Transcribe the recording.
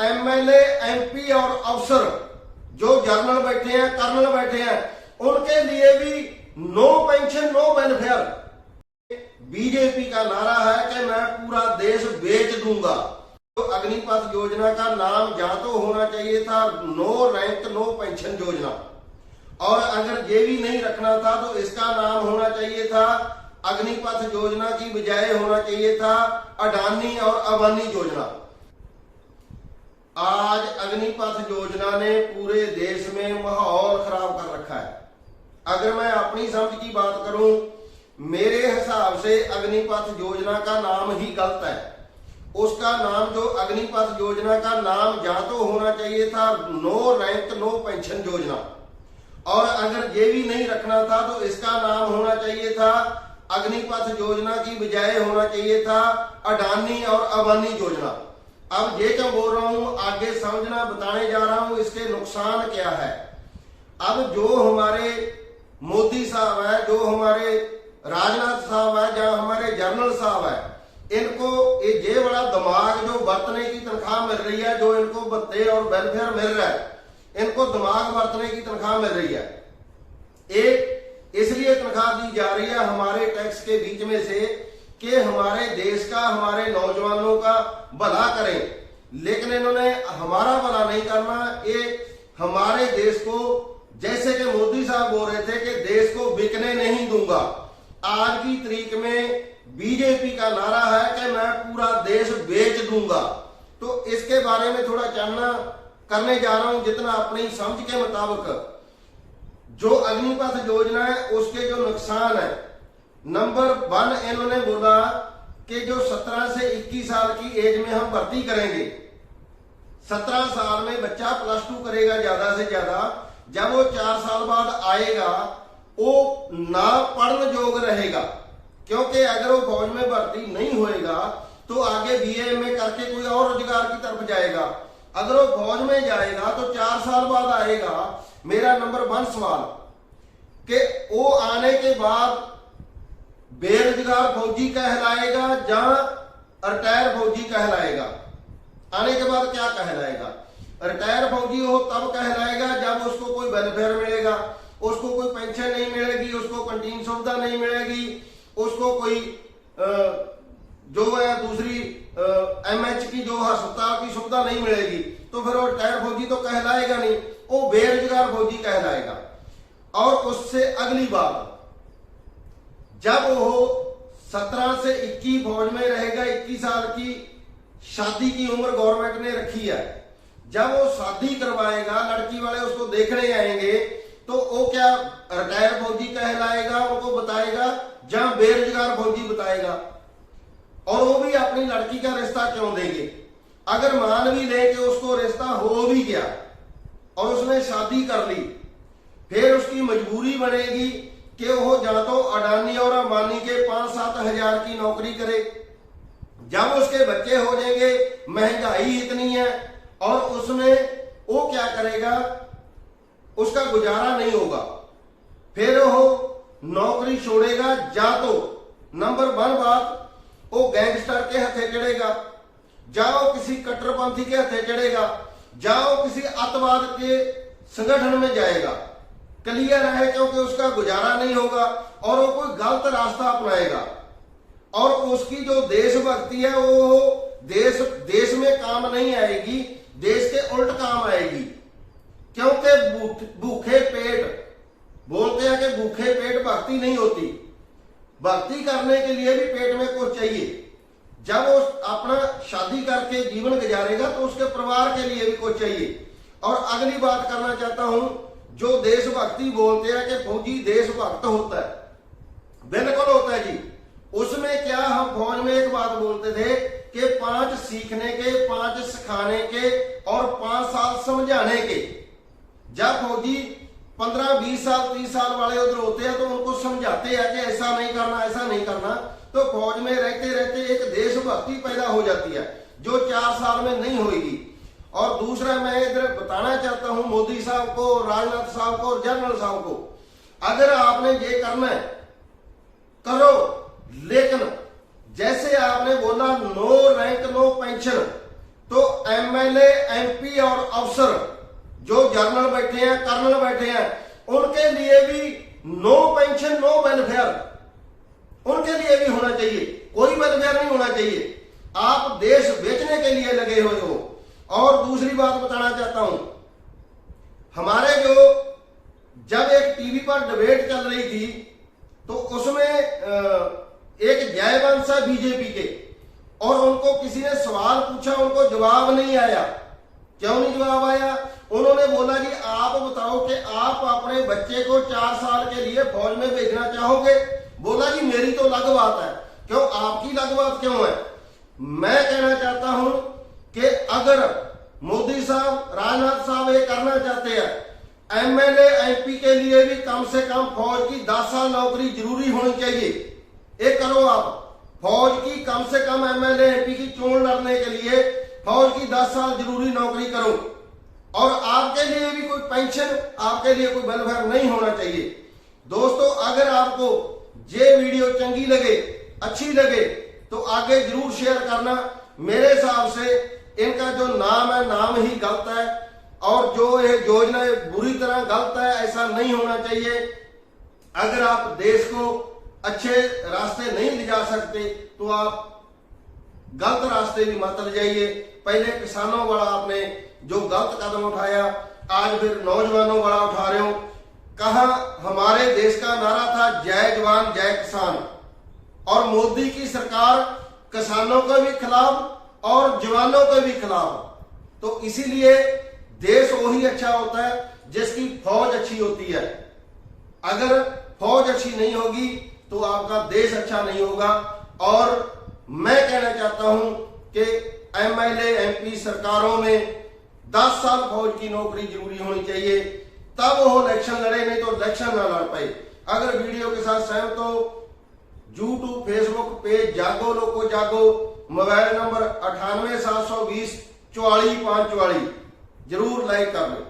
MLA, MP और अफसर जो जनरल बैठे हैं, कर्नल बैठे हैं, उनके लिए भी no pension no welfare. BJP का नारा है कि मैं पूरा देश बेच दूंगा। तो अग्निपथ योजना का नाम या तो होना चाहिए था नो रैंक नो पेंशन योजना, और अगर ये भी नहीं रखना था तो इसका नाम होना चाहिए था अग्निपथ योजना की बजाय होना चाहिए था अडानी और अंबानी योजना। आज अग्निपथ योजना ने पूरे देश में माहौल खराब कर रखा है। अगर मैं अपनी समझ की बात करूं, मेरे हिसाब से अग्निपथ योजना का नाम ही गलत है। उसका नाम जो अग्निपथ योजना का नाम या तो होना चाहिए था नो रैंक नो पेंशन योजना, और अगर ये भी नहीं रखना था तो इसका नाम होना चाहिए था अग्निपथ योजना की बजाय होना चाहिए था अडानी और अंबानी योजना। अब ये क्या बोल रहा हूं, आगे समझना, बताने जा रहा हूं इसके नुकसान क्या है। अब जो हमारे मोदी साहब है, जो हमारे राजनाथ साहब है, जो हमारे जनरल साहब है, इनको ये बड़ा दिमाग जो बरतने की तनख्वाह मिल रही है, जो इनको भत्ते और वेलफेयर मिल रहा है, इनको दिमाग बरतने की तनख्वाह मिल रही है। एक इसलिए तनख्वाह दी जा रही है हमारे टैक्स के बीच में से कि हमारे देश का, हमारे नौजवानों का भला करें, लेकिन इन्होंने हमारा भला नहीं करना। ये हमारे देश को, जैसे कि मोदी साहब बोल रहे थे कि देश को बिकने नहीं दूंगा, आज की तारीख में बीजेपी का नारा है कि मैं पूरा देश बेच दूंगा। तो इसके बारे में थोड़ा जानना करने जा रहा हूं, जितना अपनी समझ के मुताबिक। जो अग्निपथ योजना है उसके जो नुकसान है, नंबर 1 इन्होंने बोला कि जो 17 से 21 साल की एज में हम भर्ती करेंगे, 17 साल में बच्चा +2 करेगा ज्यादा से ज्यादा, जब वो 4 साल बाद आएगा वो ना पढ़ने योग्य रहेगा, क्योंकि अगर वो फौज में भर्ती नहीं होएगा तो आगे BA MA करके कोई और रोजगार की तरफ जाएगा। अगर वो फौज में जाएगा तो 4 साल बाद आएगा। मेरा नंबर 1 सवाल कि वो आने के बाद बेरोजगार फौजी कहलाएगा या रिटायर फौजी कहलाएगा? आने के बाद क्या कहलाएगा? रिटायर फौजी हो तब कहलाएगा जब उसको कोई वेलफेयर मिलेगा, उसको कोई पेंशन नहीं मिलेगी, उसको कैंटीन सुविधा नहीं मिलेगी, उसको कोई जो है दूसरी MH की जो अस्पताल की सुविधा नहीं मिलेगी, तो फिर वो रिटायर फौजी तो कहलाएगा नहीं, वो बेरोजगार फौजी कहलाएगा। और उससे अगली बात, जब वो 17 से 21 फौज में रहेगा, 21 साल की शादी की उम्र गवर्नमेंट ने रखी है, जब वो शादी करवाएगा, लड़की वाले उसको देखने आएंगे, तो वो क्या रिटायर फौजी कहलाएगा, उनको बताएगा, जहां बेरोजगार फौजी बताएगा। और वो भी अपनी लड़की का रिश्ता क्यों देंगे? अगर मान भी ले कि उसको रिश्ता हो भी गया और उसने शादी कर ली, फिर उसकी मजबूरी बनेगी कि वो या तो अडानी और अंबानी के 5-7 हजार की नौकरी करे। जब उसके बच्चे हो जाएंगे, महंगाई इतनी है और उसमें वो क्या करेगा, उसका गुजारा नहीं होगा, फिर वो नौकरी छोड़ेगा। या तो नंबर 1 बात, वो गैंगस्टर के हथे चढ़ेगा, जाओ किसी कट्टरपंथी के हथे चढ़ेगा, जाओ किसी अतवाद के संगठन में जाएगा। क्लियर है, क्योंकि उसका गुजारा नहीं होगा और वो कोई गलत रास्ता अपनाएगा और उसकी जो देशभक्ति है वो देश में काम नहीं आएगी, देश के उल्ट काम आएगी। क्योंकि भूखे पेट, बोलते हैं कि भूखे पेट भक्ति नहीं होती, भक्ति करने के लिए भी पेट में कुछ चाहिए। जब वो अपना शादी करके जीवन गुजारेगा तो उसके परिवार के लिए भी कुछ चाहिए। और अगली बात करना चाहता हूं, जो देशभक्ति बोलते हैं कि फौजी देशभक्त होता है, बिल्कुल होता है जी। उसमें क्या, हम फौज में एक बात बोलते थे कि 5 सीखने के, 5 सिखाने के और 5 साल समझाने के। जब फौजी 15-20 साल 30 साल वाले उधर होते हैं तो उनको समझाते हैं कि ऐसा नहीं करना, ऐसा नहीं करना, तो फौज में रहते रहते एक देशभक्ति पैदा हो जाती है जो 4 साल में नहीं होगी। और दूसरा मैं इधर बताना चाहता हूं मोदी साहब को, राजनाथ साहब को और जनरल साहब को, अगर आपने ये करना है करो, लेकिन जैसे आपने बोला नो रैंक नो पेंशन, तो एमएलए, एमपी और अफसर जो जनरल बैठे हैं, कर्नल बैठे हैं, उनके लिए भी नो पेंशन नो वेलफेयर, उनके लिए भी होना चाहिए, कोई वेलफेयर नहीं होना चाहिए। आप देश बेचने के लिए लगे हुए हो। और दूसरी बात बताना चाहता हूं, हमारे जो जब एक टीवी पर डिबेट चल रही थी तो उसमें एक जयवंश है बीजेपी के, और उनको किसी ने सवाल पूछा, उनको जवाब नहीं आया। क्यों नहीं जवाब आया? उन्होंने बोला कि आप बताओ कि आप अपने बच्चे को 4 साल के लिए फौज में भेजना चाहोगे? बोला कि मेरी तो अलग बात है। क्यों? आपकी अलग बात क्यों है? मैं कहना चाहता हूं कि अगर मोदी साहब, राजनाथ साहब ये करना चाहते हैं, एमएलए, एमपी के लिए भी कम से कम फौज की 10 साल नौकरी जरूरी होनी चाहिए। ये करो आप, फौज की कम से कम एमएलए, एमपी की चोन लड़ने के लिए फौज की 10 साल जरूरी नौकरी करो। और आपके लिए भी कोई पेंशन, आपके लिए कोई वेलफेयर नहीं होना चाहिए। दोस्तों, अगर आपको ये वीडियो चंगी लगे, अच्छी लगे, तो आगे जरूर शेयर करना। मेरे हिसाब से इनका जो नाम है, नाम ही गलत है, और जो ये योजना बुरी तरह गलत है, ऐसा नहीं होना चाहिए। अगर आप देश को अच्छे रास्ते नहीं ले जा सकते तो आप गलत रास्ते भी मत ले जाइए। पहले किसानों वाला आपने जो गलत कदम उठाया, आज फिर नौजवानों वाला उठा रहे हो। कहा हमारे देश का नारा था जय जवान जय किसान, और मोदी की सरकार किसानों के भी खिलाफ और जवानों के भी खिलाफ। तो इसीलिए देश वही अच्छा होता है जिसकी फौज अच्छी होती है। अगर फौज अच्छी नहीं होगी तो आपका देश अच्छा नहीं होगा। और मैं कहना चाहता हूं कि एमएलए, एमपी सरकारों में 10 साल फौज की नौकरी जरूरी होनी चाहिए, तब वो इलेक्शन लड़े, नहीं तो इलेक्शन ना लड़ पाए। अगर वीडियो के साथ सहमत हो, यूट्यूब, फेसबुक पेज जागो लोको जागो, मोबाइल नंबर 98 720 44 544 जरूर लाइक कर लो।